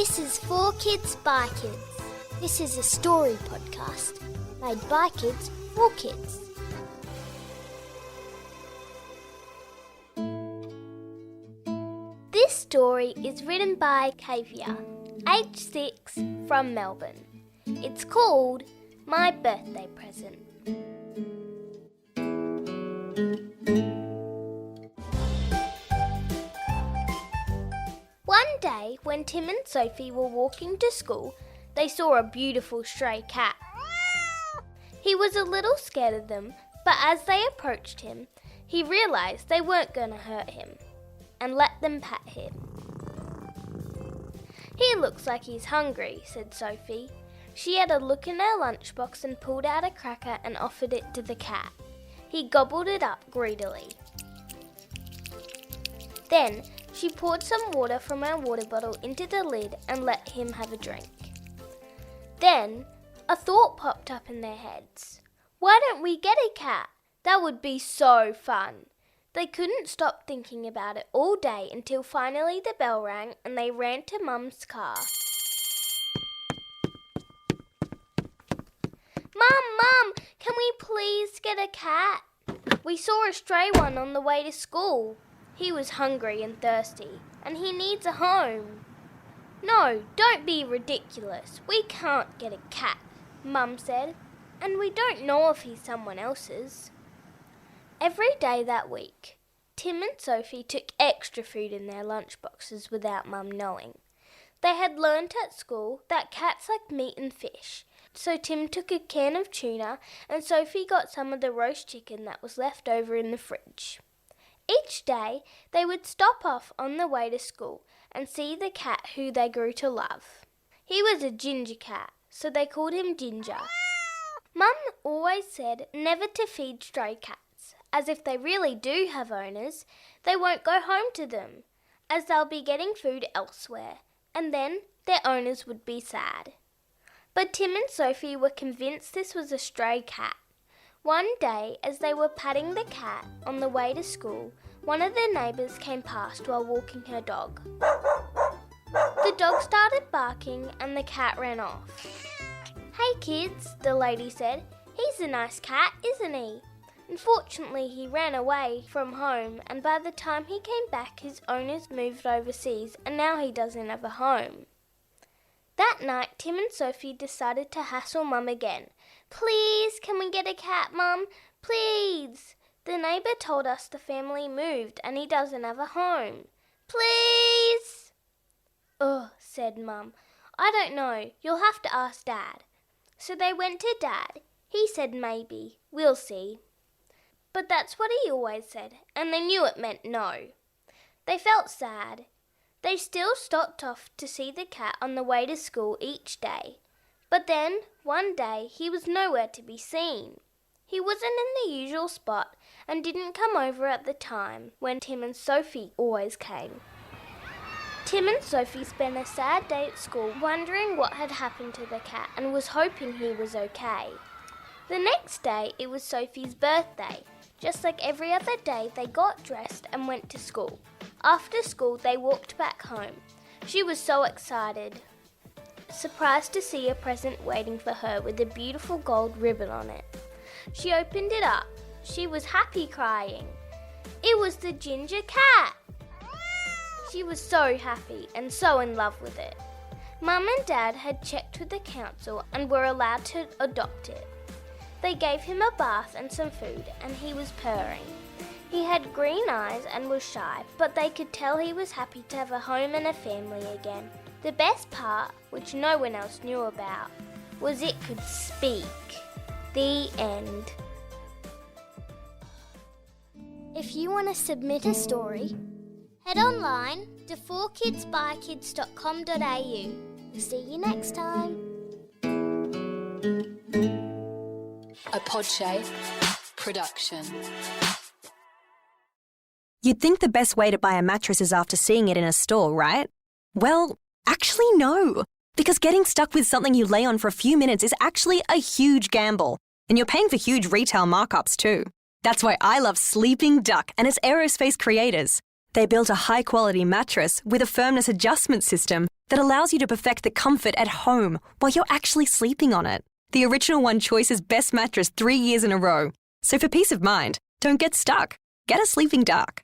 This is For Kids by Kids. This is a story podcast made by kids for kids. This story is written by Kavia, age 6, from Melbourne. It's called My Birthday Present. One day, when Tim and Sophie were walking to school, they saw a beautiful stray cat. He was a little scared of them, but as they approached him, he realised they weren't going to hurt him and let them pet him. "He looks like he's hungry," said Sophie. She had a look in her lunchbox and pulled out a cracker and offered it to the cat. He gobbled it up greedily. Then she poured some water from her water bottle into the lid and let him have a drink. Then a thought popped up in their heads. Why don't we get a cat? That would be so fun. They couldn't stop thinking about it all day until finally the bell rang and they ran to Mum's car. Mum, can we please get a cat? We saw a stray one on the way to school. He was hungry and thirsty, and he needs a home. No, don't be ridiculous. We can't get a cat, Mum said, and we don't know if he's someone else's. Every day that week, Tim and Sophie took extra food in their lunchboxes without Mum knowing. They had learnt at school that cats like meat and fish, so Tim took a can of tuna and Sophie got some of the roast chicken that was left over in the fridge. Each day, they would stop off on the way to school and see the cat who they grew to love. He was a ginger cat, so they called him Ginger. Mum always said never to feed stray cats, as if they really do have owners, they won't go home to them, as they'll be getting food elsewhere, and then their owners would be sad. But Tim and Sophie were convinced this was a stray cat. One day, as they were patting the cat on the way to school, one of their neighbours came past while walking her dog. The dog started barking and the cat ran off. "Hey kids," the lady said, "he's a nice cat, isn't he?" Unfortunately, he ran away from home, and by the time he came back, his owners moved overseas and now he doesn't have a home. That night, Tim and Sophie decided to hassle Mum again. "Please, can we get a cat, Mum? Please! The neighbour told us the family moved and he doesn't have a home. Please!" "Ugh," said Mum. "I don't know. You'll have to ask Dad." So they went to Dad. He said maybe. We'll see. But that's what he always said, and they knew it meant no. They felt sad. They still stopped off to see the cat on the way to school each day. But then, one day, he was nowhere to be seen. He wasn't in the usual spot and didn't come over at the time when Tim and Sophie always came. Tim and Sophie spent a sad day at school wondering what had happened to the cat and was hoping he was okay. The next day, it was Sophie's birthday. Just like every other day, they got dressed and went to school. After school, they walked back home. She was so excited, surprised to see a present waiting for her with a beautiful gold ribbon on it. She opened it up. She was happy crying. It was the ginger cat! She was so happy and so in love with it. Mum and Dad had checked with the council and were allowed to adopt it. They gave him a bath and some food, and he was purring. He had green eyes and was shy, but they could tell he was happy to have a home and a family again. The best part, which no one else knew about, was it could speak. The end. If you want to submit a story, head online to 4kidsbykids.com.au. See you next time. A Podshape production. You'd think the best way to buy a mattress is after seeing it in a store, right? Well, actually no, because getting stuck with something you lay on for a few minutes is actually a huge gamble, and you're paying for huge retail markups too. That's why I love Sleeping Duck and its aerospace creators. They built a high-quality mattress with a firmness adjustment system that allows you to perfect the comfort at home while you're actually sleeping on it. The Original One Choice's best mattress 3 years in a row. So for peace of mind, don't get stuck. Get a sleeping dark.